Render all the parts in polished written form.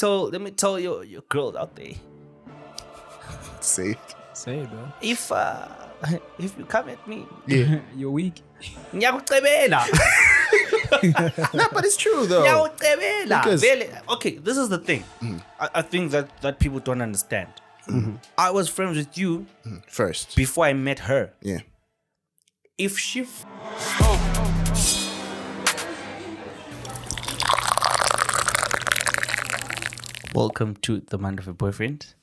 tell your girls out there. Say Say, bro. If you come at me, yeah. You're weak. ngiyakucebela. No, but it's true though. Ngiyakucebela. Because- Vele. Okay, this is the thing. I think that people don't understand. I was friends with you First. before I met her. Yeah. If she Welcome to the Mind of a Boyfriend.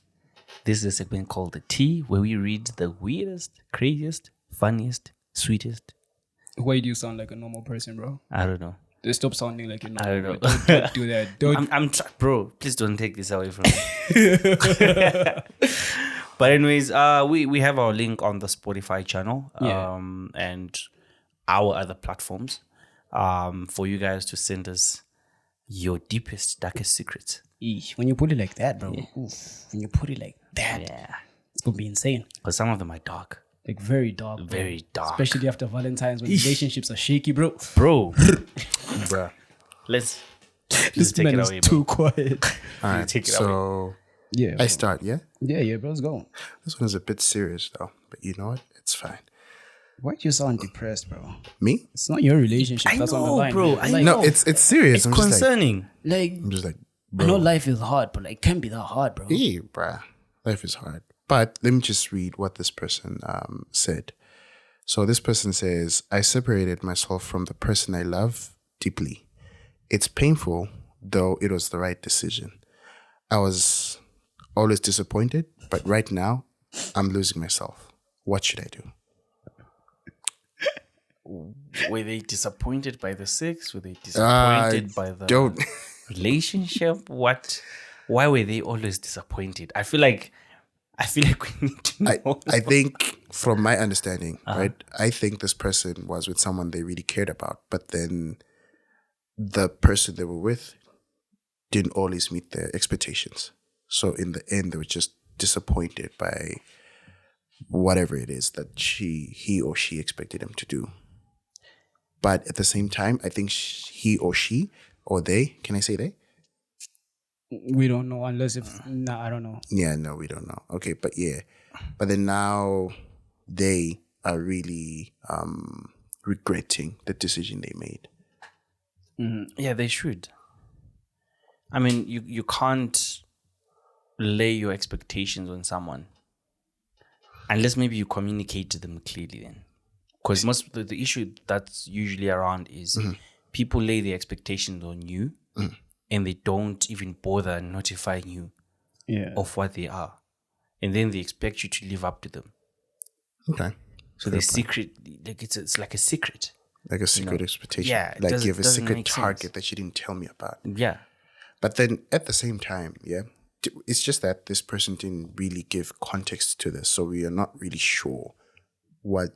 This is a segment called The Tea, where we read the weirdest, craziest, funniest, sweetest. Why do you sound like a normal person, bro? I don't know. Just stop sounding like a normal. I don't know. Don't do that. Don't. Bro, please don't take this away from me. But anyways, we have our link on the Spotify channel, and our other platforms, for you guys to send us your deepest, darkest secrets. Eesh, when you put it like that, bro. Oof, when you put it like that, it's gonna be insane. Because some of them are dark. Like very dark. Bro. Very dark. Especially after Valentine's when relationships are shaky, bro. Bro. Bruh. Let's This take man it is away, too quiet. All right. take it So Yeah. I start, yeah? Yeah, bro. Let's go. This one is a bit serious though. But you know what? It's fine. Why do you sound depressed, bro? Me? It's not your relationship. I That's on the know, line, bro. man. I Like, know. No, it's serious. It's I'm just like- concerning. I'm just like, I know life is hard, but like, it can't be that hard, bro. hey, bruh. Life is hard. But let me just read what this person said. So this person says, I separated myself from the person I love deeply. It's painful, though it was the right decision. I was always disappointed, but right now I'm losing myself. What should I do? Were they disappointed by the sex? Were they disappointed by the Don't. relationship? What? Why were they always disappointed? I feel like we need to know. I think from my understanding, right, I think this person was with someone they really cared about, but then the person they were with didn't always meet their expectations. So in the end, they were just disappointed by whatever it is that he or she expected them to do. But at the same time, I think he or she or they, can I say they? We don't know unless if I don't know. Yeah, no, we don't know. Okay, but yeah. But then now they are really regretting the decision they made. Yeah, they should. I mean, you can't lay your expectations on someone unless maybe you communicate to them clearly then. Because most of the issue that's usually around is people lay their expectations on you and they don't even bother notifying you of what they are. And then they expect you to live up to them. Okay. So the secret, like it's like a secret. Like a secret expectation. Yeah, it like doesn't- you have a doesn't secret make target sense. that you didn't tell me about. Yeah. But then at the same time, it's just that this person didn't really give context to this. So we are not really sure what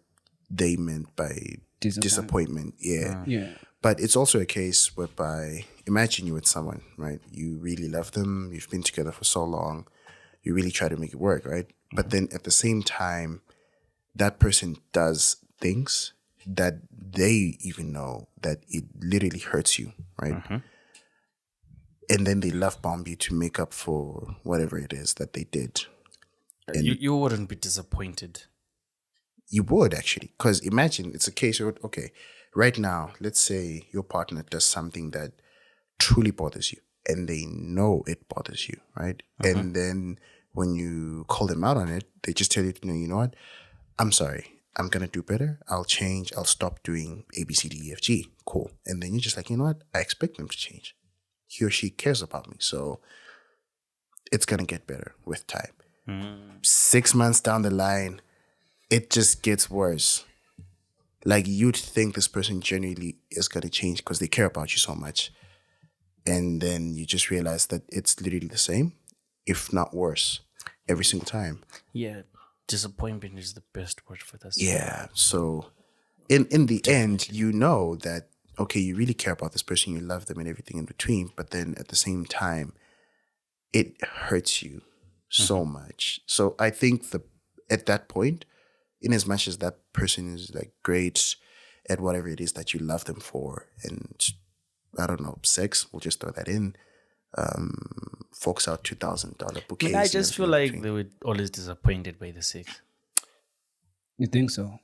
they meant by disappointment. Yeah. Yeah. But it's also a case whereby, imagine you're with someone, right? You really love them. You've been together for so long. You really try to make it work, right? But then at the same time, that person does things that they even know that it literally hurts you, right? And then they love bomb you to make up for whatever it is that they did. And You wouldn't be disappointed. you would actually, because imagine it's a case where, okay, right now, let's say your partner does something that truly bothers you and they know it bothers you, right? And then when you call them out on it, they just tell you, you know what? I'm sorry. I'm going to do better. I'll change. I'll stop doing A, B, C, D, E, F, G. Cool. And then you're just like, you know what? I expect them to change. He or she cares about me. So it's going to get better with time. 6 months down the line, it just gets worse. Like you'd think this person genuinely is going to change because they care about you so much. And then you just realize that it's literally the same, if not worse, every single time. Yeah. Disappointment is the best word for this. Yeah. So in the end, you know that, okay, you really care about this person, you love them and everything in between. But then at the same time, it hurts you so much. So I think at that point, in as much as that person is like great at whatever it is that you love them for, and I don't know, sex, we'll just throw that in, forks out $2,000 I bouquets. mean, I and just feel everything like they were always disappointed by the sex. You think so?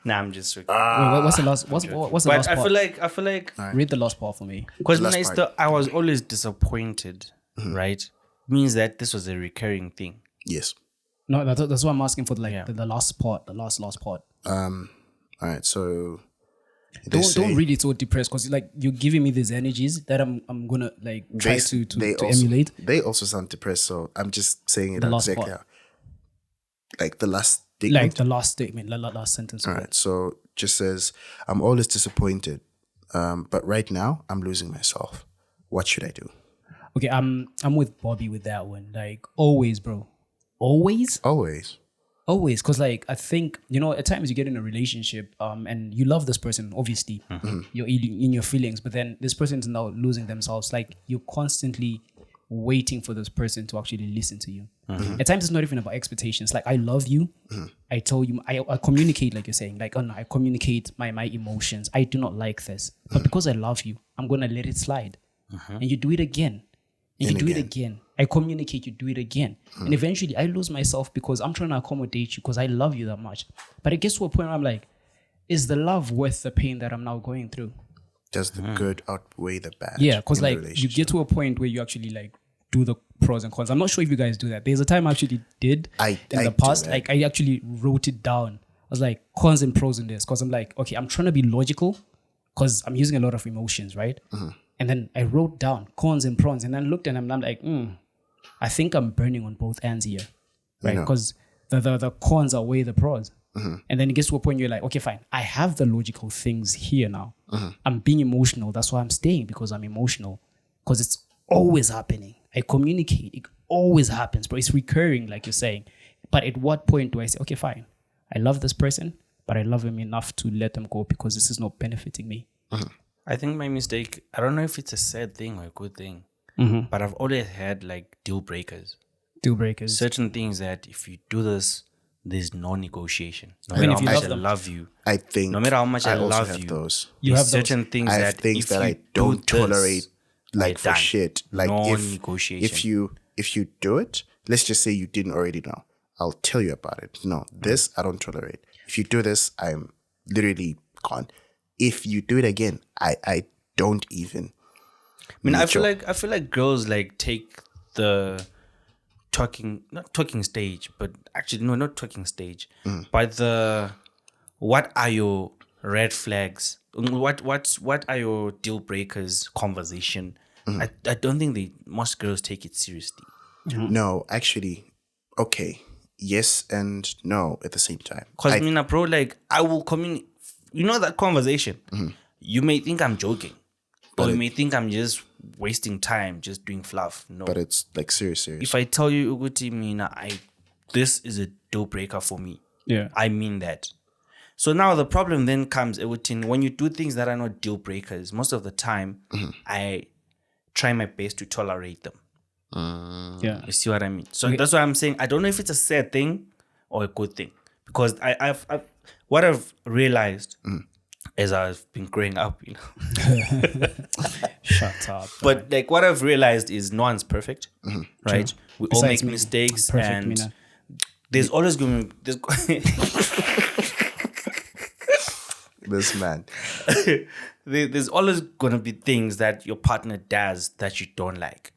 Nah, I'm just joking. Wait, what's the last? What's the but last I part? feel like Read the last part for me. because The last part. I was always disappointed, right? Means that this was a recurring thing. Yes. No, that's why I'm asking for Yeah. the last part, the last part. All right. So they Don't read it so depressed because like you're giving me these energies that I'm gonna like try to emulate. They also sound depressed. So I'm just saying it The out last exactly part. how. Like the last statement. Like the last statement, last sentence. All right. So just says, I'm always disappointed, but right now I'm losing myself. What should I do? Okay, I'm with Bobby with that one. Like always, bro. Always, because like I think at times you get in a relationship, and you love this person. Obviously, you're in your feelings, but then this person's now losing themselves. Like you're constantly waiting for this person to actually listen to you. At times it's not even about expectations. Like I love you. I tell you, I communicate like you're saying. Like I communicate my emotions. I do not like this, but because I love you, I'm gonna let it slide. And you do it again. And you do it again. I communicate, you do it again. And eventually I lose myself because I'm trying to accommodate you because I love you that much. But it gets to a point where I'm like, is the love worth the pain that I'm now going through? Does the good outweigh the bad? Yeah, because in the like you relationship? get to a point where you actually like do the pros and cons. I'm not sure if you guys do that. There's a time I actually did in I the do past. that. Like I actually wrote it down. I was like cons and pros in this because I'm like, okay, I'm trying to be logical because I'm using a lot of emotions, right? And then I wrote down cons and pros and then looked at them and I'm like, I think I'm burning on both ends here, right? Because the cons outweigh the pros. And then it gets to a point you're like, okay, fine. I have the logical things here now. I'm being emotional. That's why I'm staying because I'm emotional. Because it's always happening. I communicate. It always happens, but it's recurring, like you're saying. But at what point do I say, okay, fine. I love this person, but I love him enough to let them go because this is not benefiting me. I think my mistake, I don't know if it's a sad thing or a good thing, but I've always had like deal breakers. Deal breakers. Certain things that if you do this, there's no negotiation. No Even matter if how you much love I them. love you, I think no matter how much I also love have you, those. You there's have those. certain things I have that things if that you I don't do this, tolerate, like we're for done. shit. Like No if negotiation. if you do it, let's just say you didn't already know. I'll tell you about it. No, this I don't tolerate. If you do this, I'm literally gone. If you do it again, I don't even. I mean, I feel like girls like take the not talking stage, but actually no, not talking stage, but the what are your red flags? What are your deal breakers conversation? I don't think most girls take it seriously. No, actually, okay. Yes and no at the same time. Cause I mean, bro, like I will communicate. You know that conversation. You may think I'm joking, or you may think I'm just wasting time, just doing fluff. No, But it's like serious. if I tell you, Uguti, Mina, this is a deal breaker for me. Yeah. I mean that. So now the problem then comes, Ewotin, when you do things that are not deal breakers, most of the time, I try my best to tolerate them. Yeah. You see what I mean? So that's why I'm saying I don't know if it's a sad thing or a good thing. Because I've what I've realized as I've been growing up, Shut up. But like what I've realized is no one's perfect, right? We all Besides make me. mistakes, Perfect, and Mina. there's always going to This man. there's always going to be things that your partner does that you don't like,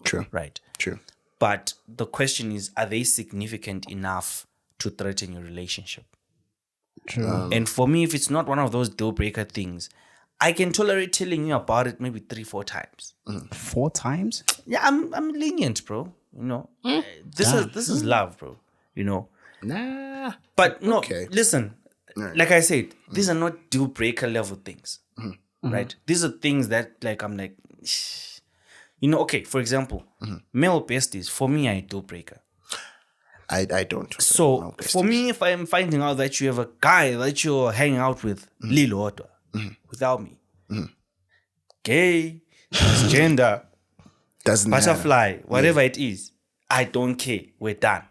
True. right? True. But the question is, are they significant enough to threaten your relationship? True. And for me, if it's not one of those deal breaker things, I can tolerate telling you about it maybe 3-4 times. 4 times? Yeah, I'm lenient, bro. This is love, bro. Nah. But no, Okay. listen. Like I said, these are not deal breaker level things, right? These are things that like I'm like, okay. For example, male besties for me are a deal breaker. I don't. So for me, if I'm finding out that you have a guy that you're hanging out with, Lilo without me, gay, gender, Doesn't matter. butterfly, whatever it is, I don't care. We're done.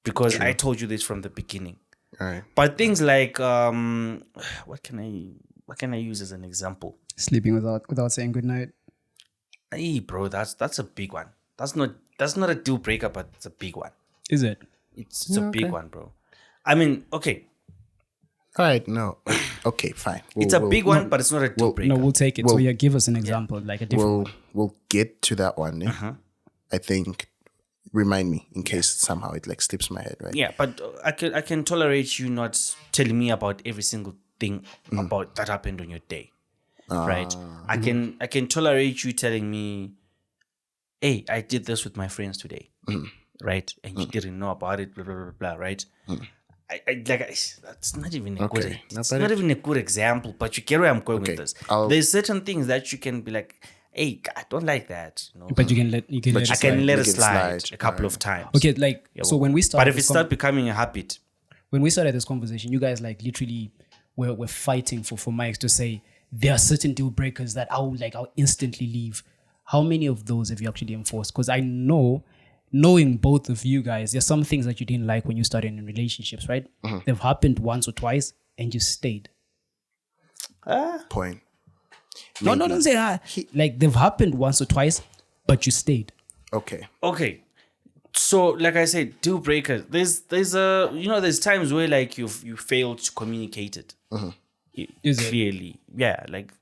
Because I told you this from the beginning. All right. But things like what can I use as an example? Sleeping without saying goodnight. Hey, bro, that's a big one. That's not a deal breaker, but it's a big one. Is it? It's a big one, bro. I mean, okay, All right, no. Okay, fine. it's a big one, but it's not a deal breaker. No, we'll take it. So yeah, give us an example, like a different one. We'll get to that one. Eh? I think. Remind me in case somehow it like slips my head, right? Yeah, but I can tolerate you not telling me about every single thing about that happened on your day, right? I can tolerate you telling me, hey, I did this with my friends today, right? And you didn't know about it, blah blah blah blah, right? That's not even a good. It's not even a good example, but you get where I'm going with this. There's certain things that you can be like, hey, I don't like that. You know? But you can let it slide a couple of times. Okay, like so when we start. But if it start becoming a habit, when we started this conversation, you guys like literally were fighting for mics to say there are certain deal breakers that I'll instantly leave. How many of those have you actually enforced? Because I know, knowing both of you guys, there's some things that you didn't like when you started in relationships, right? They've happened once or twice, and you stayed. Point. No, don't say that. Like they've happened once or twice, but you stayed. Okay. So like I said, deal breakers. There's times where like you failed to communicate it clearly. Yeah, like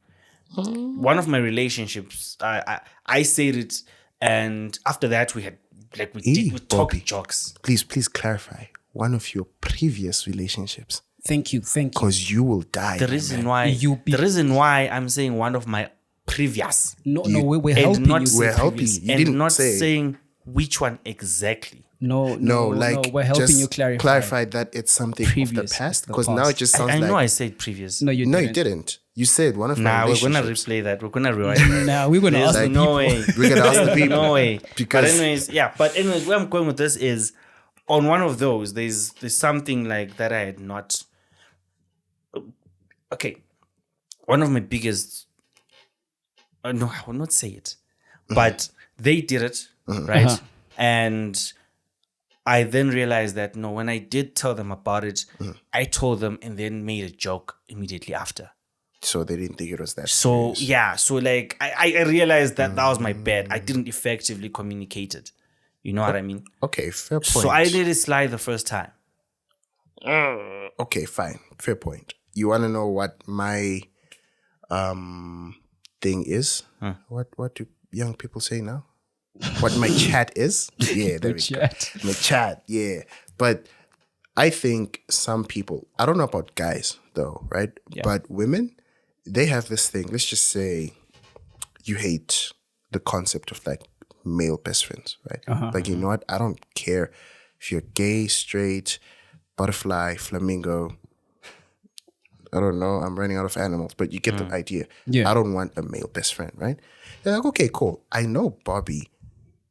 one of my relationships, I said it, and after that we talked jokes. Please clarify. One of your previous relationships. Thank you. Because you will die. The reason why I'm saying one of my previous. We're helping you. We're helping you. You didn't not say. saying which one exactly. No, we're helping you clarify. Clarify that it's something of the past. Because now it just sounds I know I said previous. No, you didn't. You said one of my relationships. relationships. We're going to replay that. We're going to rewind that. Nah, we're going to ask the people. No way. We're going to ask the people. No way. Because But anyways, where I'm going with this is on one of those, there's something like that I had not. Okay, one of my biggest. No, I will not say it, but they did it, right? And I then realized that no, when I did tell them about it, I told them and then made a joke immediately after. So they didn't think it was that. So serious. yeah, so like I realized that was my bad. I didn't effectively communicate it. You know what I mean? Okay, fair point. So I let it slide the first time. Okay, fine, fair point. You want to know what my thing is? What do young people say now? What my chat is? Yeah, there we go. My chat, yeah. But I think some people, I don't know about guys though, right? Yeah. But women, they have this thing. Let's just say you hate the concept of like male best friends, right? Like, you know what? I don't care if you're gay, straight, butterfly, flamingo. I don't know. I'm running out of animals, but you get the idea. Yeah. I don't want a male best friend, right? They're like, okay, cool. I know Bobby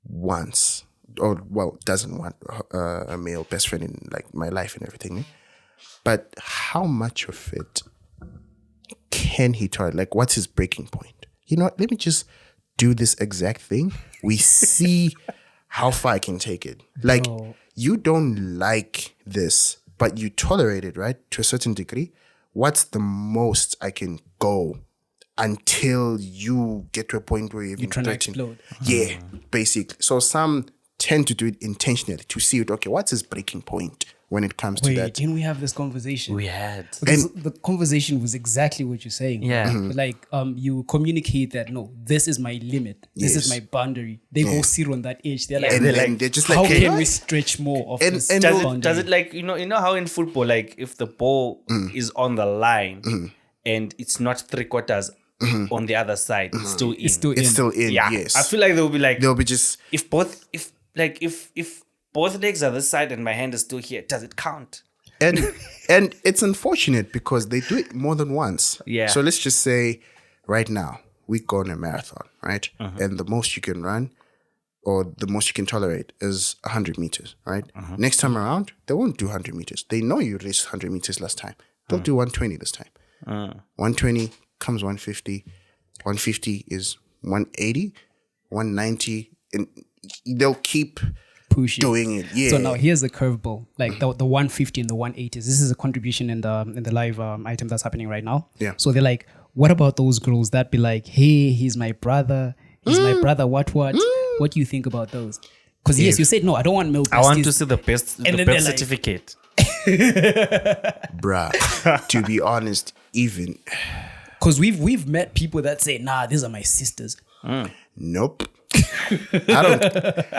wants, or well, doesn't want a male best friend in like my life and everything. But how much of it can he tolerate? Like, what's his breaking point? You know what? Let me just do this exact thing. We see how far I can take it. Like, you don't like this, but you tolerate it, right? To a certain degree. What's the most I can go until you get to a point where you're trying to explode? Yeah, basically. So some tend to do it intentionally to see it. Okay, what's his breaking point when it comes to that? Didn't we have this conversation? We had. Because the conversation was exactly what you're saying. Yeah. Like, you communicate that, no, this is my limit. This is my boundary. They go sit on that edge. They're like, they're just like, how can we stretch more of this boundary? Does it like, you know how in football, like if the ball is on the line and it's not 3/4 on the other side, it's still in. It's still in, yeah. yes. I feel like they'll be just... If both legs are this side and my hand is still here, does it count? And it's unfortunate because they do it more than once. Yeah. So let's just say right now, we go on a marathon, right? And the most you can run or the most you can tolerate is 100 meters, right? Next time around, they won't do 100 meters. They know you raced 100 meters last time. They'll do 120 this time. 120 comes 150. 150 is 180, 190, and they'll keep pushing, doing it. Yeah. So now here's the curveball, like the 150 and the 180s. This is a contribution in the live item that's happening right now. Yeah. So they're like, what about those girls that be like, hey, he's my brother, he's my brother, what do you think about those? Because yes, you said no, I don't want male besties. I want to see the best, And the then birth they're like- certificate. Bruh, to be honest, even Because we've met people that say, nah, these are my sisters. nope. I don't.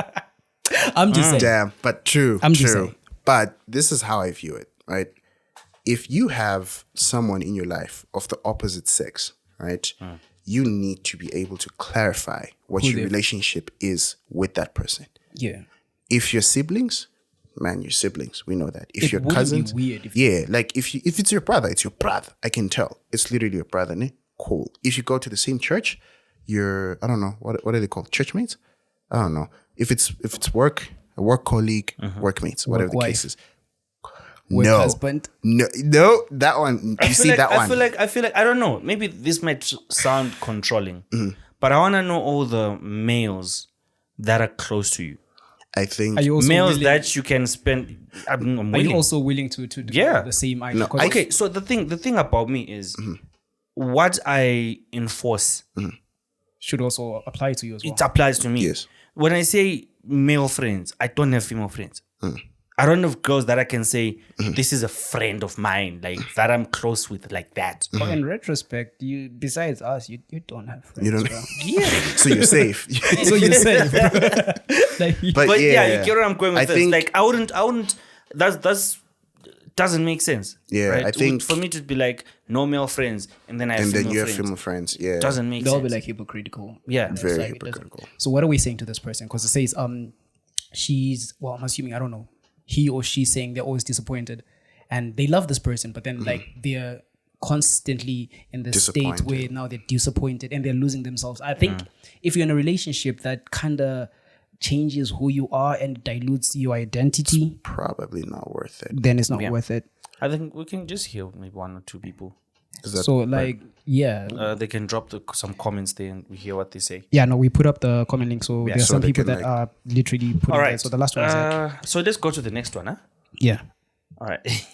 I'm just saying. Damn, but true. I'm just true. saying. But this is how I view it, right? If you have someone in your life of the opposite sex, right, you need to be able to clarify what your relationship is with that person. Yeah. If you're siblings, man, you're siblings. We know that. If It you're wouldn't be cousins, weird if- yeah, like if it's your brother, it's your brother. I can tell. It's literally your brother, ne? Cool. If you go to the same church, you're, I don't know, what are they called? Churchmates? I don't know. If it's work, a work colleague, workmates, whatever the wife. case is. Work No. husband. No, that one. You see that one. I feel like I don't know. Maybe this might sound controlling, but I want to know all the males that are close to you. I think Are you also Males willing, that you can spend. I'm are willing. you also willing to do Yeah. the same idea? No, 'Cause Okay, so the thing about me is what I enforce. should also apply to you as well. It applies to me. Yes. When I say male friends, I don't have female friends. I don't have girls that I can say this is a friend of mine, like that I'm close with, like that. But in retrospect, you besides us, you don't have friends. you don't. bro. Yeah, So you're safe. So you said, like, but yeah, you get where I'm going with I this. think- Like I wouldn't. That's doesn't make sense. Yeah, right? I think- for me to be like no male friends, and then I have And then female you have friends, female friends. Yeah. doesn't make they'll sense. be like hypocritical. Yeah. It's Very like, it doesn't- hypocritical. So what are we saying to this person? Because it says she's, well, I'm assuming, I don't know, he or she saying they're always disappointed and they love this person, but then like they're constantly in the state Disappointed. where now they're disappointed and they're losing themselves. I think if you're in a relationship that kind of changes who you are and dilutes your identity, Probably not worth it. then it's not worth it. I think we can just hear maybe one or two people. Is that So like, yeah. They can drop some comments there, and we hear what they say. Yeah, no, we put up the comment link. So there's so some they people can, that like- are literally putting All there. right. So the last one is like, So let's go to the next one, huh? yeah. All right.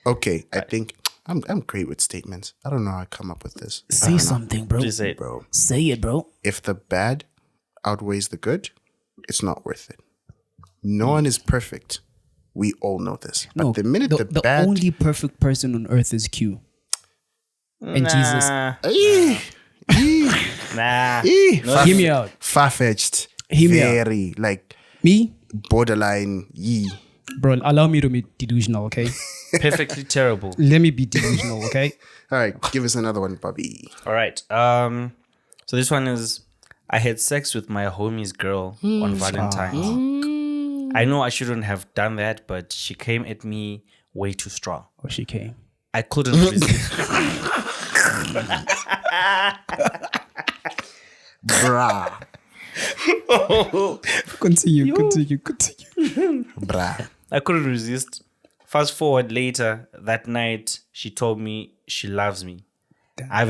Okay, I think I'm great with statements. I don't know how I come up with this. Say something, bro. Just say it. Bro, Say it, bro. if the bad outweighs the good, it's not worth it. No one is perfect. We all know this. But No, the minute the the bad only perfect person on earth is Q. And Jesus. Nah. Hear me out. far-fetched, Hear me out. very like Me, borderline bro, allow me to be delusional, okay? Perfectly terrible. Let me be delusional, okay? All right, give us another one, Bobby. All right. So this one is I had sex with my homie's girl on Valentine's. I know I shouldn't have done that, but she came at me way too strong. Oh, she came. I couldn't resist. Bruh. Continue. Bruh. I couldn't resist. Fast forward later that night, she told me she loves me. I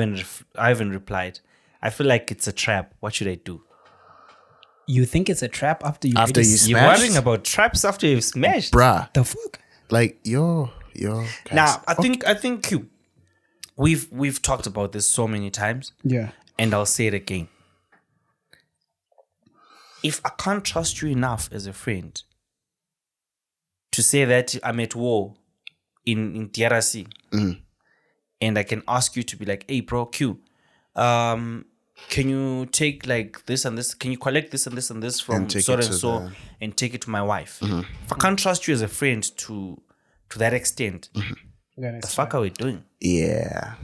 haven't replied. I feel like it's a trap. What should I do? You think it's a trap after you After already you s- You're Smashed? worrying about traps after you've smashed. Bruh. the fuck? Like, yo, guys. Now, I think you. We've talked about this so many times, Yeah. and I'll say it again. If I can't trust you enough as a friend to say that I'm at war in DRC, and I can ask you to be like, hey, bro, Q, can you take like this and this? Can you collect this and this and this from And take so it and to so the- and take it to my wife? If I can't trust you as a friend to that extent, the fuck are we doing? Yeah.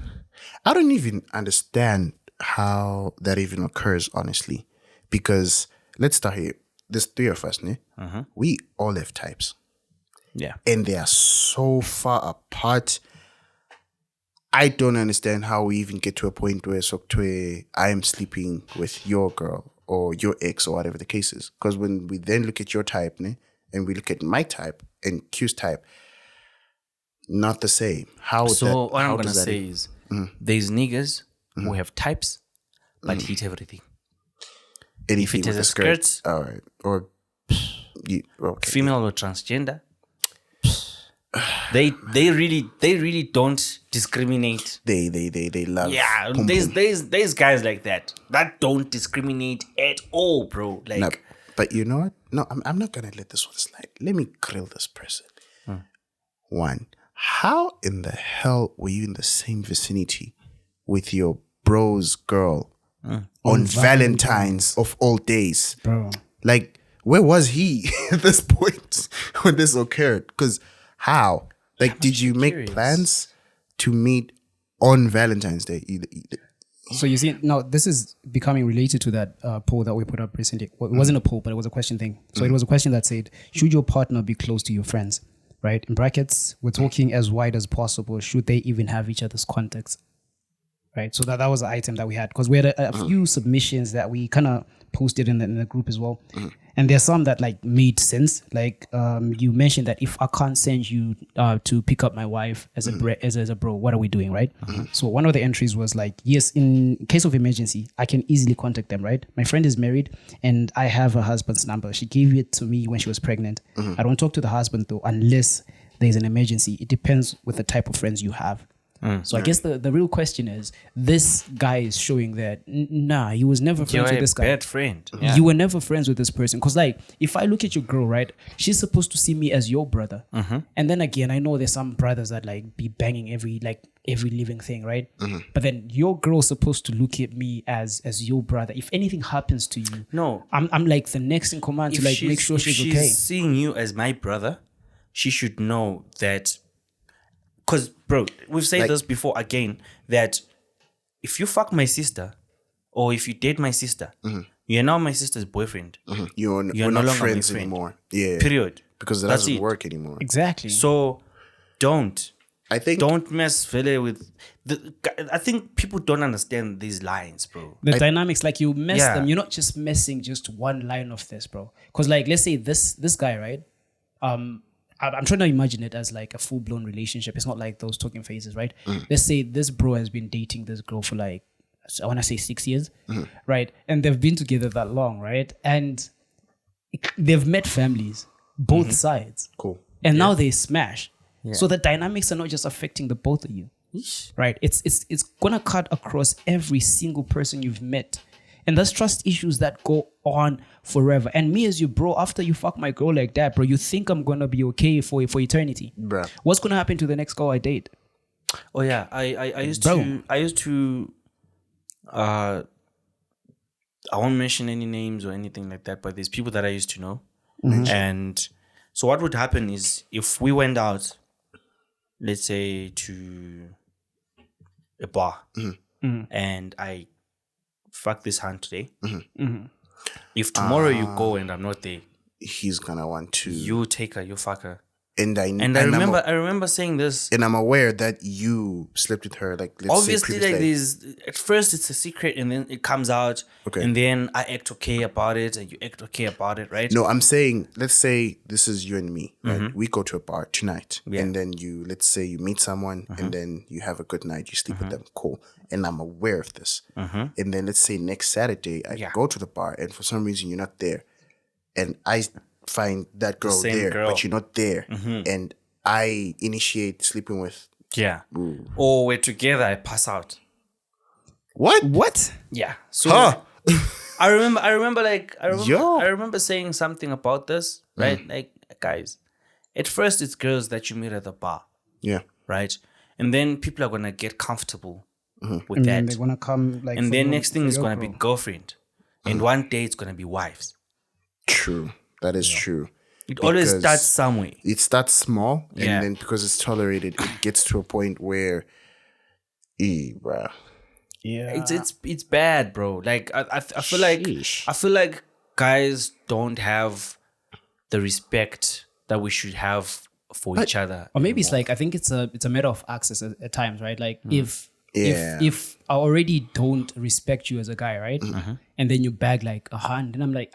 I don't even understand how that even occurs, honestly. Because let's start here. There's three of us, ne? We all have types. Yeah. And they are so far apart. I don't understand how we even get to a point where I am sleeping with your girl or your ex or whatever the case is. Because when we then look at your type, ne, and we look at my type and Q's type, not the same. How So that, what how I'm gonna does that say is there's niggas who have types but hate everything. anything it has with a skirt, all right, or okay. Female or transgender. They really don't discriminate. They love. Yeah, pum there's guys like that don't discriminate at all, bro. Like, no, but you know what? No, I'm not gonna let this one slide. Let me grill this person. One, how in the hell were you in the same vicinity with your bro's girl on Valentine's of all days? Bro. Like, where was he at this point when this occurred? Because how? Like, did you make plans to meet on Valentine's Day? So you see, now this is becoming related to that poll that we put up recently. Well, it wasn't a poll, but it was a question thing. So it was a question that said, should your partner be close to your friends? Right? In brackets, we're talking as wide as possible. Should they even have each other's contacts? Right? So that was the item that we had. Because we had a few submissions that we kind of posted in the group as well. And there's some that like made sense. Like you mentioned that if I can't send you to pick up my wife as a bro, what are we doing, right? So one of the entries was like, yes, in case of emergency, I can easily contact them, right? My friend is married and I have her husband's number. She gave it to me when she was pregnant. I don't talk to the husband though, unless there's an emergency. It depends with the type of friends you have. So I guess the real question is, this guy is showing that nah, he was never friends with this guy. Bad friend. Yeah. You were never friends with this person. Because like, if I look at your girl, right, she's supposed to see me as your brother. And then again, I know there's some brothers that like be banging every living thing, right? But then your girl's supposed to look at me as your brother. If anything happens to you, no, I'm like the next in command to like make sure she's okay. Seeing you as my brother, she should know that. Because, bro, we've said this before again, that if you fuck my sister or if you date my sister, you're now my sister's boyfriend. You're no longer friends anymore. Yeah. Period. Because it doesn't work anymore. Exactly. So don't mess really with I think people don't understand these lines, bro. The dynamics, like you mess them. You're not just messing just one line of this, bro. Because like, let's say this guy, right? I'm trying to imagine it as like a full-blown relationship. It's not like those talking phases, right? Let's say this bro has been dating this girl for like, I want to say 6 years, right? And they've been together that long, right? And they've met families, both sides. Cool. And now they smash. Yeah. So the dynamics are not just affecting the both of you, right? It's going to cut across every single person you've met. And there's trust issues that go on forever. And me as your bro, after you fuck my girl like that, bro, you think I'm going to be okay for eternity. Bruh. What's going to happen to the next girl I date? Oh, yeah. I used to, I won't mention any names or anything like that, but there's people that I used to know. And so what would happen is if we went out, let's say to a bar, and I fuck this hand today. If tomorrow you go and I'm not there, he's gonna want to. You take her, you fuck her. And I remember saying this, and I'm aware that you slept with her. Like, let's obviously, say like these. At first, it's a secret, and then it comes out, and then I act okay about it, and you act okay about it, right? No, I'm saying, let's say this is you and me, right? We go to a bar tonight, and then let's say you meet someone, and then you have a good night, you sleep with them, cool. And I'm aware of this, and then let's say next Saturday I go to the bar, and for some reason you're not there, and I find that girl there, but you're not there, and I initiate sleeping with. Yeah. Or we're together, I pass out. What? Yeah. So I remember saying something about this, right? Like, guys, at first it's girls that you meet at the bar. Yeah. Right? And then people are gonna get comfortable with and that. then they're gonna come like. And then next thing is gonna be girlfriend. And one day it's gonna be wives. True. That is true. It always starts somewhere. It starts small, and then because it's tolerated, it gets to a point where, bruh. Yeah, it's bad, bro. Like I feel like guys don't have the respect that we should have for each other. Or maybe it's like, I think it's a matter of access at times, right? Like if I already don't respect you as a guy, right? And then you bag like a hand, and I'm like,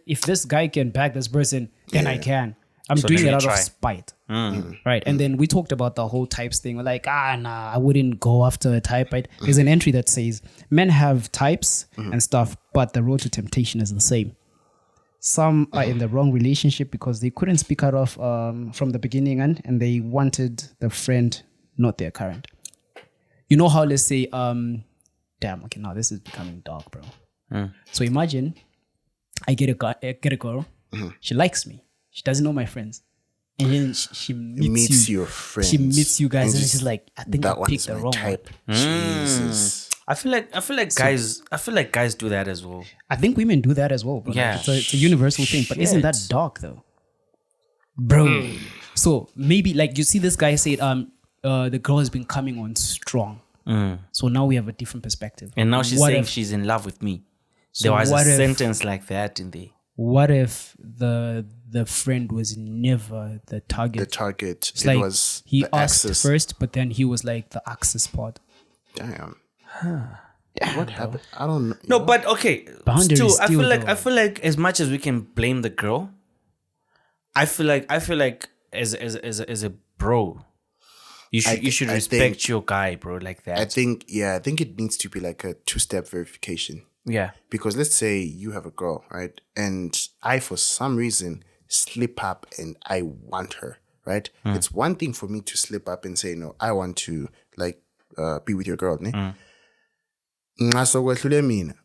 if this guy can bag this person, then I can. I'm doing it out of spite, right? And then we talked about the whole types thing. We're like, nah, I wouldn't go after a type, right? There's an entry that says men have types and stuff, but the road to temptation is the same. Some are in the wrong relationship because they couldn't speak out of from the beginning and they wanted the friend, not their current. You know how, let's say, damn, okay, now this is becoming dark, bro. So imagine I get a girl, she likes me, she doesn't know my friends, and then she meets you, your friends. she meets you guys, and she's like, I think I picked the wrong type. one. Jesus. I feel like guys do that as well. I think women do that as well, bro. Yeah. Like, it's a universal thing, but isn't that dark though, bro? So maybe like you see this guy said, the girl has been coming on strong. So now we have a different perspective. And now she's What saying if- she's in love with me. So There was a what if- sentence like that in there. What if the friend was never the target? The target. It's It like was he the asked access. first, but then he was like the access part. Damn. What happened? I don't know. No, but okay. Boundaries Still, I still, feel though. like as much as we can blame the girl, I feel like as a bro, you should I respect think- your guy, bro, like that. I think it needs to be like a 2-step verification. Yeah. Because let's say you have a girl, right? And I, for some reason, slip up and I want her, right? It's one thing for me to slip up and say, no, I want to like be with your girl. Ne?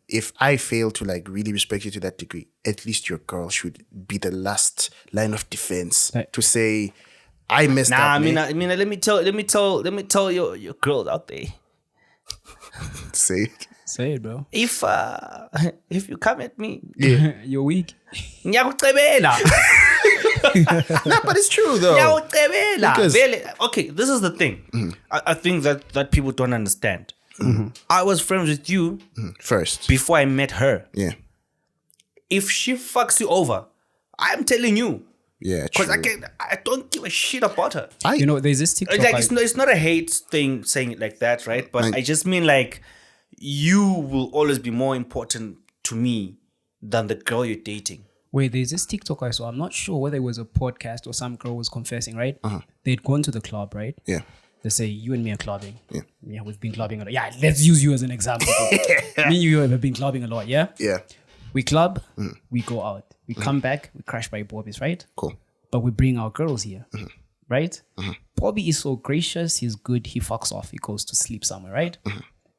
If I fail to like really respect you to that degree, at least your girl should be the last line of defense Right. to say, I messed up. I mean, ne? let me tell your girls out there. Say it. Say it, bro. If you come at me, You're weak. ngiyakucebela. No, but it's true though. Ngiyakucebela. Because- Vele. Okay, this is the thing. I think that people don't understand. I was friends with you First. before I met her. Yeah. If she fucks you over, I'm telling you, Yeah, because true. I don't give a shit about her. You know, there's this TikTok. Like it's not a hate thing saying it like that, right? But I just mean like you will always be more important to me than the girl you're dating. Wait, there's this TikTok I saw. I'm not sure whether it was a podcast or some girl was confessing, right? They'd gone to the club, right? Yeah. They say, you and me are clubbing. Yeah. We've been clubbing a lot. Yeah, let's use you as an example. Me and you have been clubbing a lot, yeah? Yeah. We club, we go out. We come back, we crash by Bobby's, right? Cool. But we bring our girls here, right? Bobby is so gracious, he's good, he fucks off, he goes to sleep somewhere, right?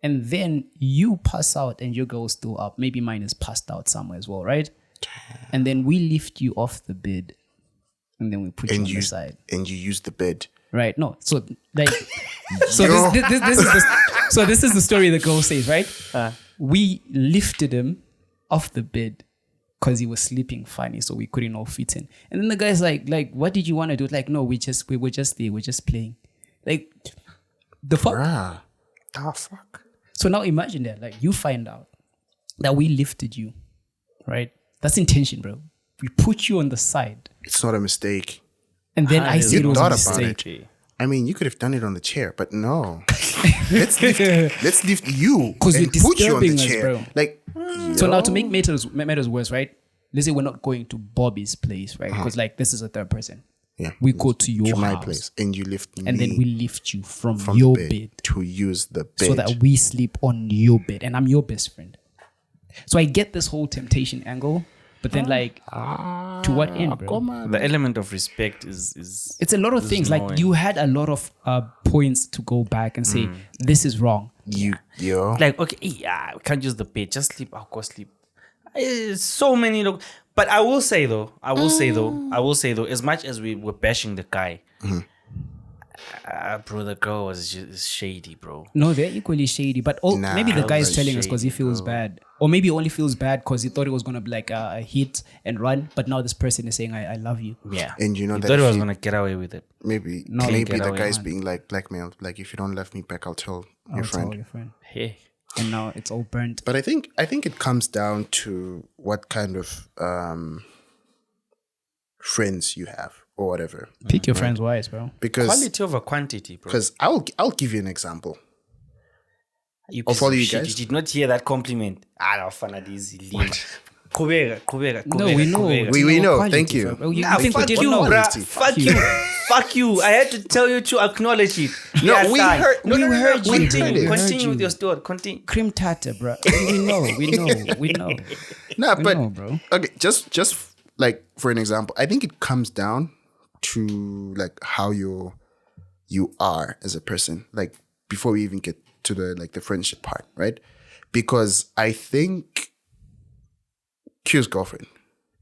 And then you pass out and your girl's still up. Maybe mine is passed out somewhere as well, right? And then we lift you off the bed and then we put you on the side. And you use the bed. Right? No. So like so this is the story the girl says, right? We lifted him off the bed because he was sleeping funny, so we couldn't all fit in. And then the guy's like, what did you want to do? Like, no, we were just there, we're just playing. Like the fuck. Ah. Ah, fuck. So now imagine that, like you find out that we lifted you, right? That's intention, bro. We put you on the side. It's not a mistake. And then I said it was a thought about mistake. it. I mean, you could have done it on the chair, but no. let's lift you 'Cause and you're put you on the disturbing us, chair. bro. Like, So now to make matters worse, right? Let's say we're not going to Bobby's place, right? Because like this is a third person. yeah, We go to your to my house, place, and you lift me and then we lift you from from your the bed to use the bed. so that we sleep on your bed, and I'm your best friend. So I get this whole temptation angle, but then like to what end, bro? The element of respect is It's a lot of things. Like annoying. you had a lot of points to go back and say this is wrong. yo. like, okay, yeah, we can't use the bed. Just sleep. I'll go sleep. So many. But I will say though, as much as we were bashing the guy, bro, the girl was just shady, bro. No, they're equally shady. But Nah, maybe the guy's that's telling us because he shady, feels bad. Or maybe he only feels bad because he thought it was going to be like a hit and run. But now this person is saying, I love you. Yeah, And you know he that thought he if was you- gonna get away with it. maybe get the away, guy's man. being like blackmailed. Like, if you don't love me back, I'll tell your I'll friend. tell your friend. Hey, And now it's all burnt. But I think it comes down to what kind of friends you have or whatever. Pick your friends wise, bro. Because quality over quantity, bro. I'll give you an example. You I'll piece follow of you shit. guys. You did not hear that compliment. No, fun at easy. Kubega. No, we know. We know. Quality, Thank you. bro. You Nah, think we fuck didn't you, know? bruh. Quality. Fuck you. Fuck you. I had to tell you to acknowledge it. No, Yeah, we son. heard. No, We no, no, no, heard you, we bro. heard We it. heard Continue you. with your story. Continue. Cream tartar, bro. We know. Nah, We but know, bro. okay, just like for an example, I think it comes down to like how you are as a person, like before we even get to the friendship part, right? Because I think Q's girlfriend,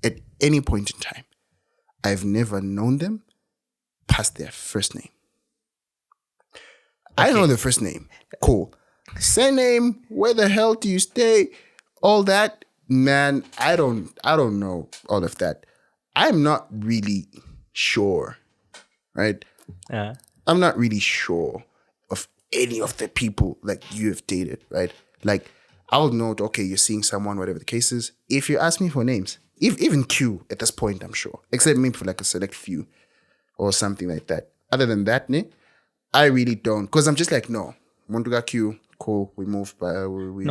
at any point in time, I've never known them past their first name. I know their first name. Cool. Surname, where the hell do you stay? All that, man, I don't know all of that. I'm not really sure, right? Yeah. I'm not really sure of any of the people like you have dated, right? Like, I'll know, okay, you're seeing someone, whatever the case is. If you ask me for names, even Q at this point, I'm sure, except maybe for like a select few or something like that. Other than that, I really don't, because I'm just like, no, Montuga Q, cool, we move.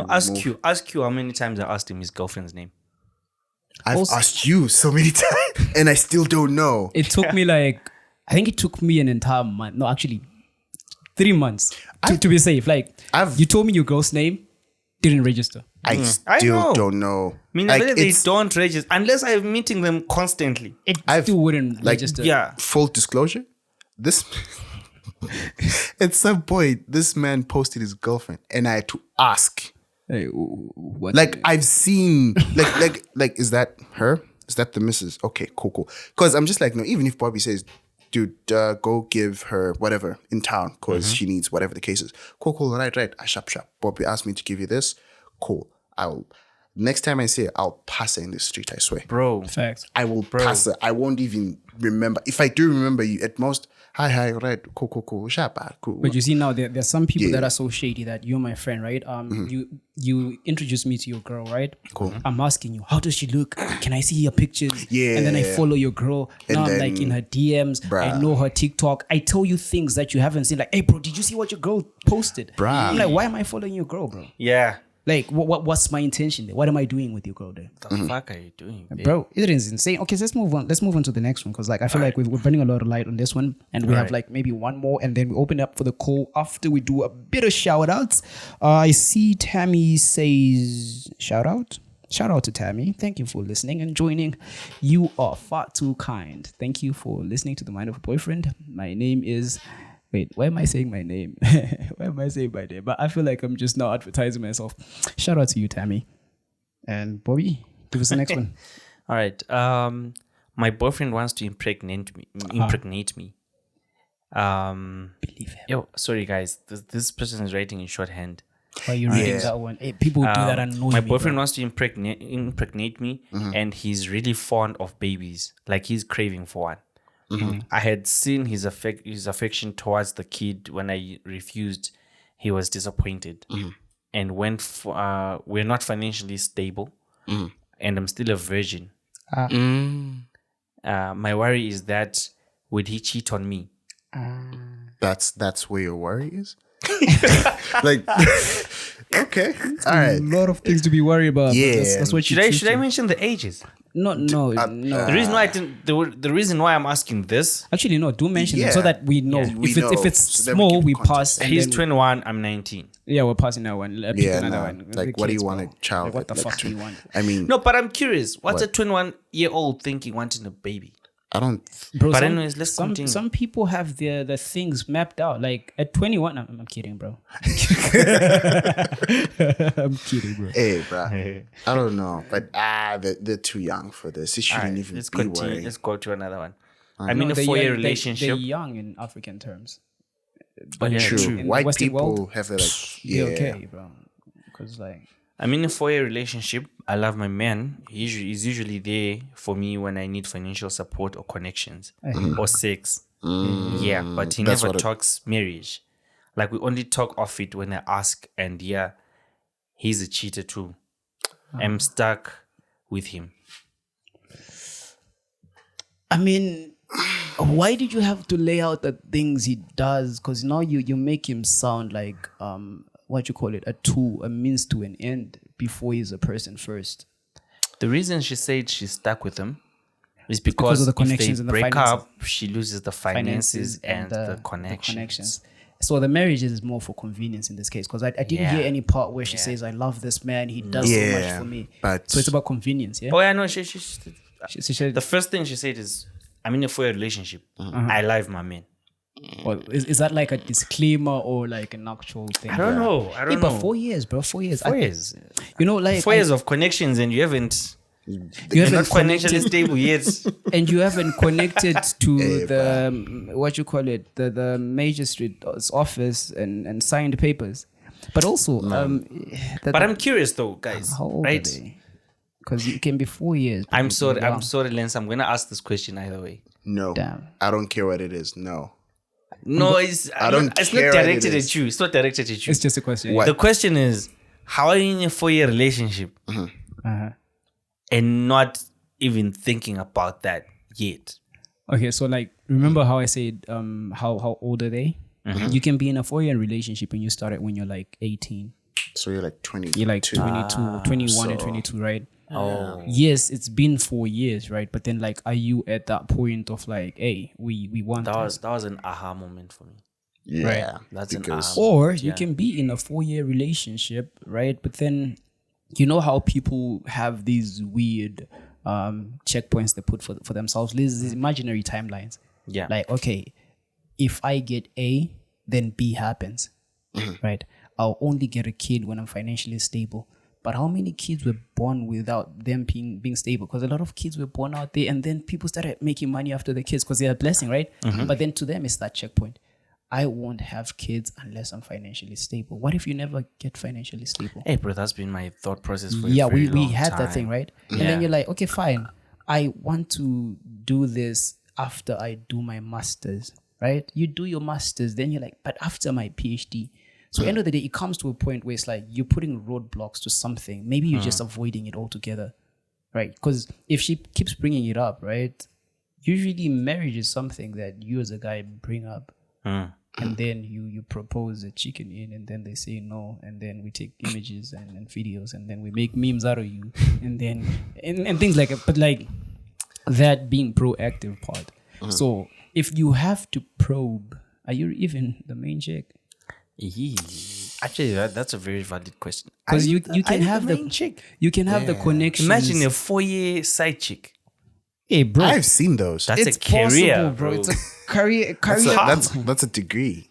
Ask Q how many times I asked him his girlfriend's name. I've asked you so many times, and I still don't know. It took me I think it took me an entire month. No, actually, 3 months to be safe. Like, you told me your girl's name, didn't register. I still don't know. I mean, like, they don't register unless I'm meeting them constantly. It still wouldn't register. Yeah. Full disclosure, this at some point, this man posted his girlfriend, and I had to ask. Hey, what? Like, I've seen, like, is that her? Is that the missus? Okay, cool. Because I'm just like, no, even if Bobby says, dude, go give her whatever in town because she needs whatever the case is. Cool, right. Sharp. Bobby asked me to give you this. Cool. Next time I see her, I'll pass her in the street, I swear. Bro. Facts. I will pass her. I won't even remember. If I do remember you, at most, hi, right, cool, sharp, cool. But you see now, there's some people that are so shady that you're my friend, right? You introduced me to your girl, right? Cool. I'm asking you, how does she look? Can I see her pictures? Yeah. And then I follow your girl. Now I'm then, like in her DMs. bruh. I know her TikTok. I tell you things that you haven't seen. Like, hey, bro, did you see what your girl posted? Bruh. I'm like, why am I following your girl, bro? Yeah. Like, what's my intention there? What am I doing with your girl there? The fuck are you doing, babe? Bro, it is insane. Okay, so let's move on. Let's move on to the next one because, like, I feel like we're burning a lot of light on this one, and we have like maybe one more, and then we open up for the call after we do a bit of shout outs. I see Tammy says shout out to Tammy. Thank you for listening and joining. You are far too kind. Thank you for listening to The Mind of a Boyfriend. My name is. Wait, why am I saying my name? Why am I saying my name? But I feel like I'm just now advertising myself. Shout out to you, Tammy. And Bobby, give us the next one. All right. My boyfriend wants to impregnate me. Believe him. Yo, sorry guys. This person is writing in shorthand. Why are you reading that one? Hey, people do that annoy My me, boyfriend bro. wants to impregnate me, and he's really fond of babies. Like, he's craving for one. I had seen his affection towards the kid. When I refused, he was disappointed. And when we're not financially stable, and I'm still a virgin. My worry is that would he cheat on me? That's where your worry is? Like, okay, all right. A lot of things to be worried about. Yeah. That's what Should I mention the ages? No. The reason why I didn't, the reason why I'm asking this. Actually, no. Do mention it Yeah. so that we know. Yeah, we If it's know. So then we small, give we context. pass. And He's then, 21. I'm 19. Yeah, we're passing that one. Pick Yeah, another no. one. Like, The what do you kids, want bro. a child? Like, what the like, fuck do you want? I mean, No, but I'm curious. What's a 21-year-old thinking wanting a baby? I don't. Bro, But anyways, let's continue. some people have the things mapped out. Like at 21, I'm kidding, bro. I'm kidding, bro. Hey, bro. I don't know, but they're too young for this. It All shouldn't right, even let's be continue. worrying. Let's go to another one. I'm in No, a they're 4-year young- relationship. They're young in African terms. But yeah, True. true. In White Western people world, have like, Yeah, yeah. okay, bro. Because like, I'm in a 4-year relationship. I love my man. He's usually there for me when I need financial support or connections or sex. Yeah, but he That's never what talks marriage. Like, we only talk off it when I ask, and yeah, he's a cheater too. I'm stuck with him. I mean, why did you have to lay out the things he does? Because now you make him sound like what you call it, a tool, a means to an end, before he's a person first. The reason she said she's stuck with him is because of the if connections they and the break finances. up, she loses the finances and the connections. So the marriage is more for convenience in this case, because I didn't Yeah. hear any part where she says, "I love this man. He does so much for me." But So it's about convenience, yeah. Oh yeah, no, She said, the first thing she said is, I'm in a 4-year relationship. I love my man. well, is that like a disclaimer or like an actual thing? I don't know. I don't know. But 4 years, bro. 4 years. 4 years. You know, like 4 years of connections and you haven't. you You're haven't not financially connected, stable yet. and you haven't connected to the what you call it, the magistrate's office and signed papers. But also, But I'm curious though, guys. how old Right? are they? Because it can be 4 years. but I'm you're sorry, young. Lance. I'm gonna ask this question either way. No. Damn. I don't care what it is. No. No, it's I don't it's care not what it directed is. at you. It's not directed at you. It's just a question. What? The question is, how are you in a 4-year relationship Uh-huh. and not even thinking about that yet? Okay, so like, remember how I said, how old are they? You can be in a 4-year relationship and you started when you're like 18. So you're like 20. You're like 22, 21 and 22, right? Oh, Yes, it's been 4 years, right? But then like, are you at that point of like, hey, we want that this? was an aha moment for me. Yeah. That's an because aha. Or you can be in a 4-year relationship, right? But then you know how people have these weird checkpoints they put for themselves, these imaginary timelines. Yeah. Like, okay, if I get A, then B happens, right? I'll only get a kid when I'm financially stable. But how many kids were born without them being stable? Because a lot of kids were born out there and then people started making money after the kids because they're a blessing, right? But then to them, it's that checkpoint. I won't have kids unless I'm financially stable. What if you never get financially stable? Hey, bro, that's been my thought process for Yeah, a very we long had time. that thing, right? And Yeah. then you're like, okay, fine. I want to do this after I do my master's, right? You do your master's, then you're like, but after my PhD. So end of the day, it comes to a point where it's like you're putting roadblocks to something. Maybe you're just avoiding it altogether, right? Because if she keeps bringing it up, right? Usually marriage is something that you as a guy bring up. And then you propose a chicken in and then they say no. And then we take images and videos and then we make memes out of you. And then, and things like it. But like that being proactive part. So if you have to probe, are you even the main chick? Actually, that's a very valid question. Because you can have main the chick. you can have the connection. Imagine a 4-year side chick. Hey bro, I've seen those. That's it's a career, possible, bro. It's a career. That's a degree.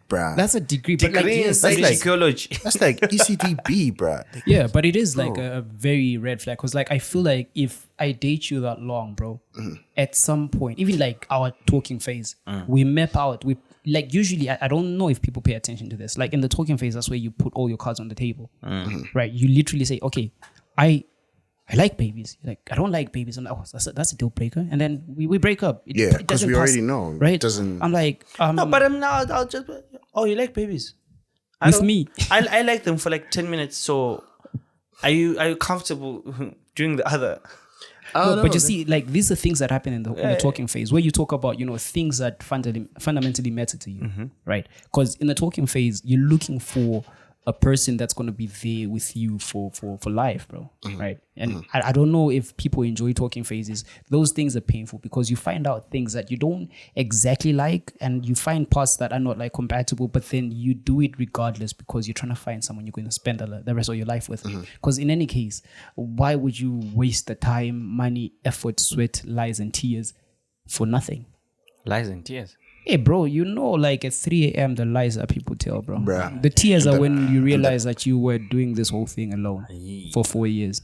Bruh. That's a degree. But like, Degree in yes, psychology. That's like ECTB, bruh. yeah, but it is like a very red flag because like I feel like if I date you that long, bro, at some point, even like our talking phase, we map out. We like usually I don't know if people pay attention to this. Like in the talking phase, that's where you put all your cards on the table, right? You literally say, okay, I like babies. Like I don't like babies. I'm like, oh, that's a deal breaker. And then we break up. It Yeah, 'cause doesn't we pass, already know. It right? doesn't- I'm like, No, but I'm now. I'll just. Oh, you like babies? with me. I like them for like 10 minutes. So, are you comfortable doing the other? No, but you see, like these are things that happen in the talking phase where you talk about, things that fundamentally matter to you, right? Because in the talking phase, you're looking for a person that's going to be there with you for life, bro, right? And I don't know if people enjoy talking phases. Those things are painful because you find out things that you don't exactly like and you find parts that are not like compatible, but then you do it regardless because you're trying to find someone you're going to spend the rest of your life with. Because in any case, why would you waste the time, money, effort, sweat, lies, and tears for nothing? Lies and tears. Hey, bro, like at 3 a.m. the lies that people tell, bro. Bruh. The tears are when you realize that you were doing this whole thing alone for 4 years.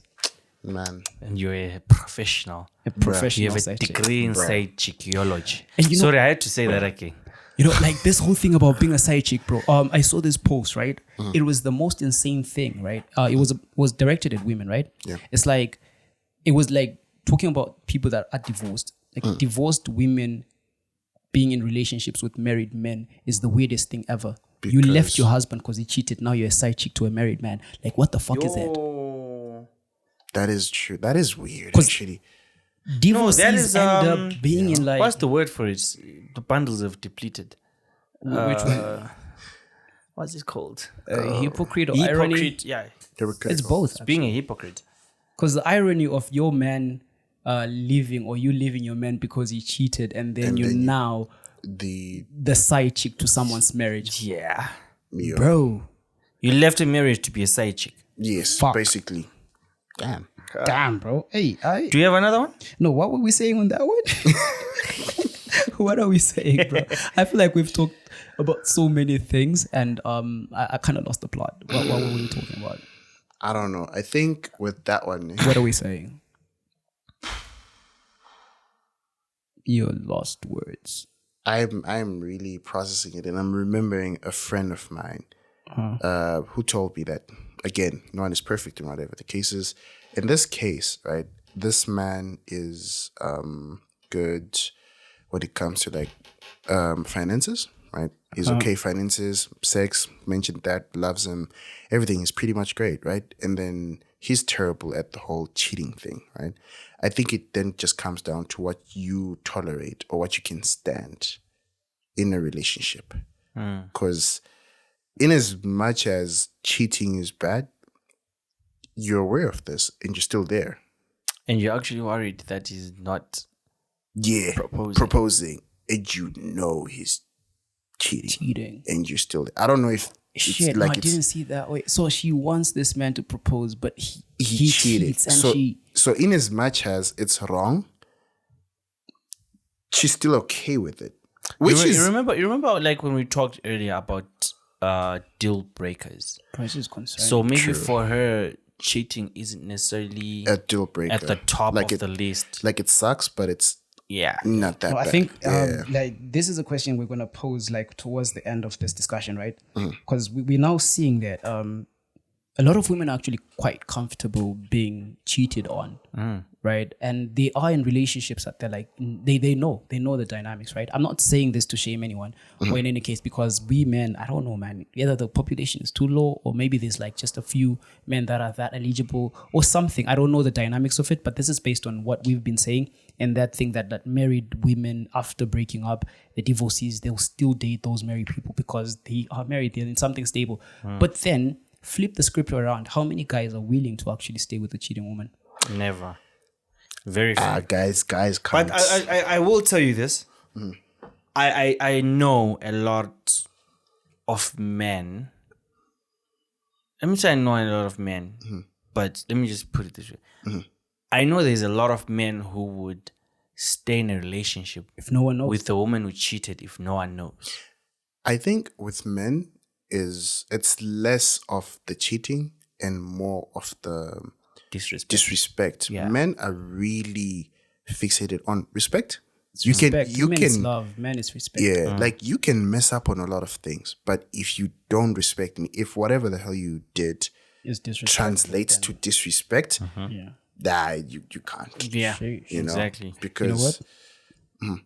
Man. And you're a professional. A professional You have a side chick. degree in psychology. And you know- Sorry, I had to say that again. Like this whole thing about being a side chick, bro. I saw this post, right? It was the most insane thing, right? It was directed at women, right? Yeah. It's like, it was like talking about people that are divorced. Like divorced women being in relationships with married men is the weirdest thing ever. You left Because- your husband because he cheated. Now you're a side chick to a married man. Like, what the fuck is that? That is true. That is weird, 'Cause- actually. Divorcees that is, end up being in like What's the word for it? The bundles have depleted. which one? What's it called? Hypocrite or irony? Hypocrite. Yeah. It's both. Being a hypocrite. Because the irony of your man leaving or you leaving your man because he cheated, and then you're now The the side chick to someone's marriage, Yeah. yeah. bro. You left a marriage to be a side chick. Yes, Fuck. basically. Damn. Damn, bro. Hey, Do you have another one? no, what were we saying on that one? What are we saying, bro? I feel like we've talked about so many things, and I kind of lost the plot. What were we talking about? I don't know. I think with that one, What are we saying? You lost words. I'm really processing it, and I'm remembering a friend of mine who told me that, again, no one is perfect in whatever the case is. In this case, right, this man is good when it comes to like finances, right? He's okay finances, sex, mentioned that, loves him, everything is pretty much great, right? And then he's terrible at the whole cheating thing, right? I think it then just comes down to what you tolerate or what you can stand in a relationship. Because in as much as cheating is bad, you're aware of this and you're still there. And you're actually worried that he's not proposing and you know he's cheating. And you're still there. I don't know if shit, like no, I didn't see it that way. So she wants this man to propose, but he cheated. Cheats and so in as much as it's wrong, she's still okay with it. You remember like when we talked earlier about deal breakers. Price concerned. So maybe for her, cheating isn't necessarily a deal breaker at the top of the list. Like it sucks, but it's not that bad. I think like this is a question we're gonna pose like towards the end of this discussion, right? Because we're now seeing that a lot of women are actually quite comfortable being cheated on, right? And they are in relationships that they're like they know the dynamics, right? I'm not saying this to shame anyone or in any case, because we men, I don't know, man, either the population is too low or maybe there's like just a few men that are that eligible or something. I don't know the dynamics of it, but this is based on what we've been saying, and that thing that married women after breaking up, the divorcees, they'll still date those married people because they are married, they're in something stable. But then flip the script around. How many guys are willing to actually stay with a cheating woman? Never. Very few. Guys can't. But I will tell you this. I know a lot of men. Let me say I know a lot of men, but let me just put it this way. I know there's a lot of men who would stay in a relationship if no one knows, with a woman who cheated if no one knows. I think with men it's less of the cheating and more of the disrespect. Yeah. Men are really fixated on respect. You can love, man is respect. Yeah, like you can mess up on a lot of things, but if you don't respect me, if whatever the hell you did translates to disrespect, you can't. Yeah, you know? Exactly. Because you know what?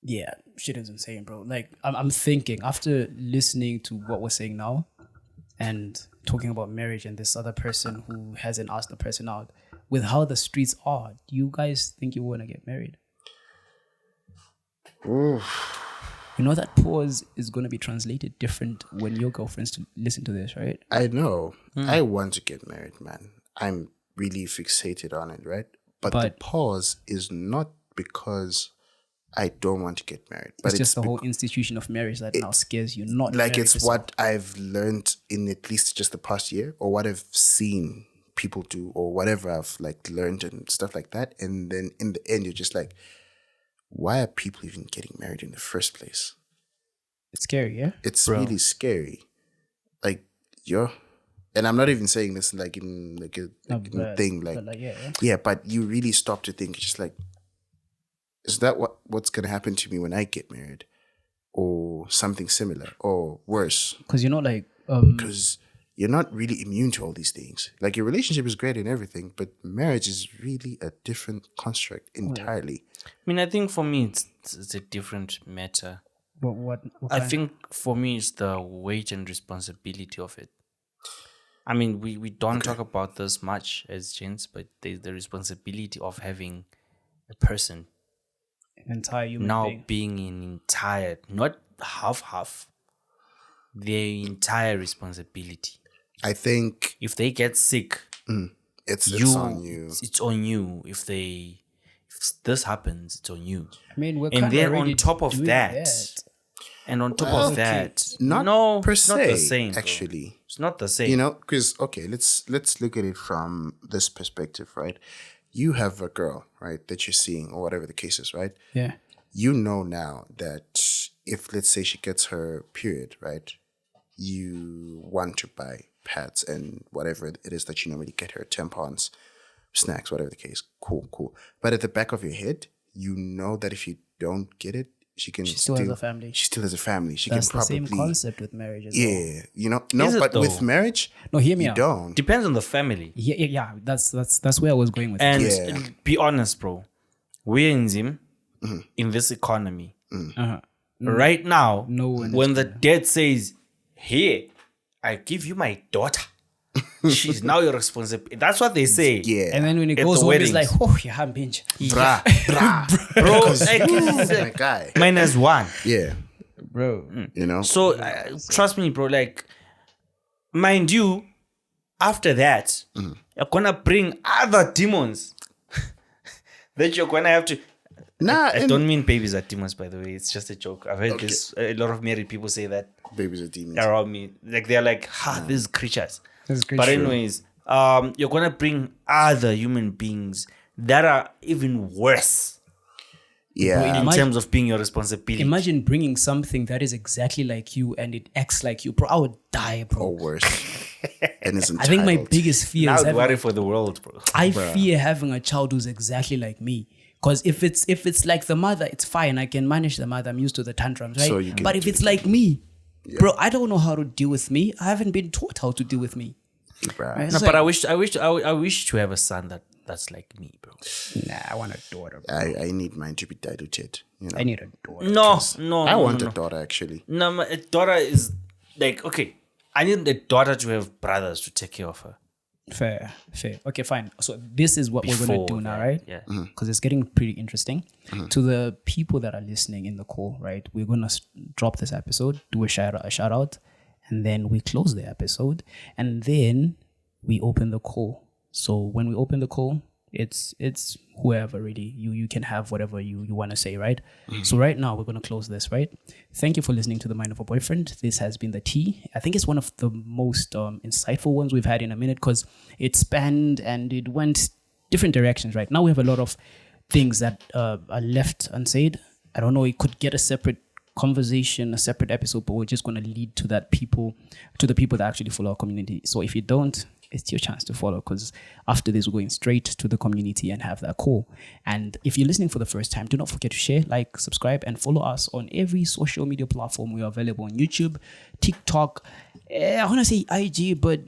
Yeah, shit is insane, bro. Like I'm thinking after listening to what we're saying now and talking about marriage and this other person who hasn't asked the person out, with how the streets are, do you guys think you want to get married? Oof. You know that pause is going to be translated different when your girlfriends listen to this, right? I know. I want to get married, man. I'm really fixated on it, right? But the pause is not because I don't want to get married. But it's just the whole institution of marriage that now scares you. Not like it's what I've learned in at least just the past year, or what I've seen people do, or whatever I've like learned and stuff like that. And then in the end, you're just like, why are people even getting married in the first place? It's scary, yeah? It's really scary. Like, and I'm not even saying this like in like a thing. Like, yeah, but you really stop to think, just like, is that what's going to happen to me when I get married? Or something similar or worse? Because, you know, like... Because you're not really immune to all these things. Like, your relationship is great and everything, but marriage is really a different construct entirely. I mean, I think for me, it's a different matter. What I think for me, it's the weight and responsibility of it. I mean, we don't talk about this much as gents, but there's the responsibility of having a person... entire human now being. being an entire, not half, their entire responsibility. I think if they get sick, it's on you. It's on you. If this happens, it's on you. I mean, we're and then on top of that, And on top of that, not no, per it's se, not the same. Bro. actually. It's not the same. You know, because okay, let's look at it from this perspective, right? You have a girl, right, that you're seeing, or whatever the case is, right? Yeah. You know now that if, let's say, she gets her period, right, you want to buy pads and whatever it is that you normally get her, tampons, snacks, whatever the case. Cool. But at the back of your head, you know that if you don't get it, she still has a family. She still has a family. That's can probably the same concept with marriage as well. Yeah, you know, no, Is it but though? with marriage, No, hear me you out. don't. Depends on the family. Yeah. That's where I was going with And it. be honest, bro. We're in Zim in this economy. Uh-huh. Right now, No one when is the dad says, "Here, I give you my daughter," she's now your responsibility. That's what they say. Yeah, And then when it At goes the home, it's weddings. like, oh, yeah, I'm binge. brah, Bro, my guy. -1. Yeah, Bro. you know. So trust me, bro. Like, mind you, after that, you're gonna bring other demons that you're gonna have to. Nah, I don't mean babies are demons, by the way. It's just a joke. I've heard this. A lot of married people say that babies are demons. around me. Like they're like, these creatures. That's great. But anyways, you're gonna bring other human beings that are even worse Yeah, in terms of being your responsibility. Imagine bringing something that is exactly like you and it acts like you, bro. I would die, bro. or worse. And it's I think my entitled. biggest fear Now is I'd having, worry for the world, bro. I fear having a child who's exactly like me. Because if it's like the mother, it's fine. I can manage the mother. I'm used to the tantrums, right? So you can But if do it's like me, bro, I don't know how to deal with me. I haven't been taught how to deal with me. Bruh. Right? No, It's but like, I wish to have a son that's like me, bro. nah, I want a daughter. Bro. I need mine to be diluted. You know, I need a daughter. No, I want no. a daughter actually. No, my daughter is like, okay, I need a daughter to have brothers to take care of her. Fair. Okay, fine. So this is what we're going to Before do now, that, right? yeah. Because it's getting pretty interesting. To the people that are listening in the call, right? We're going to drop this episode, do a shout out, and then we close the episode, and then we open the call. So when we open the call, it's whoever really you can have whatever you want to say, right? So right now we're going to close this, right? Thank you for listening to The Mind of a Boyfriend. This has been the Tea. I think it's one of the most insightful ones we've had in a minute because it spanned and it went different directions, right? Now we have a lot of things that are left unsaid. I don't know, it could get a separate conversation, a separate episode, but we're just going to lead to the people that actually follow our community. So if you don't, it's your chance to follow because after this, we're going straight to the community and have that call. And if you're listening for the first time, do not forget to share, like, subscribe, and follow us on every social media platform. We are available on YouTube, TikTok. I want to say IG, but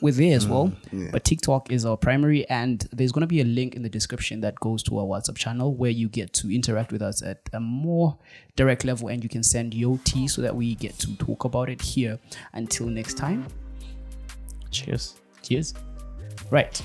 we're there as well. Yeah. But TikTok is our primary, and there's going to be a link in the description that goes to our WhatsApp channel where you get to interact with us at a more direct level, and you can send your tea so that we get to talk about it here. Until next time, cheers. Right.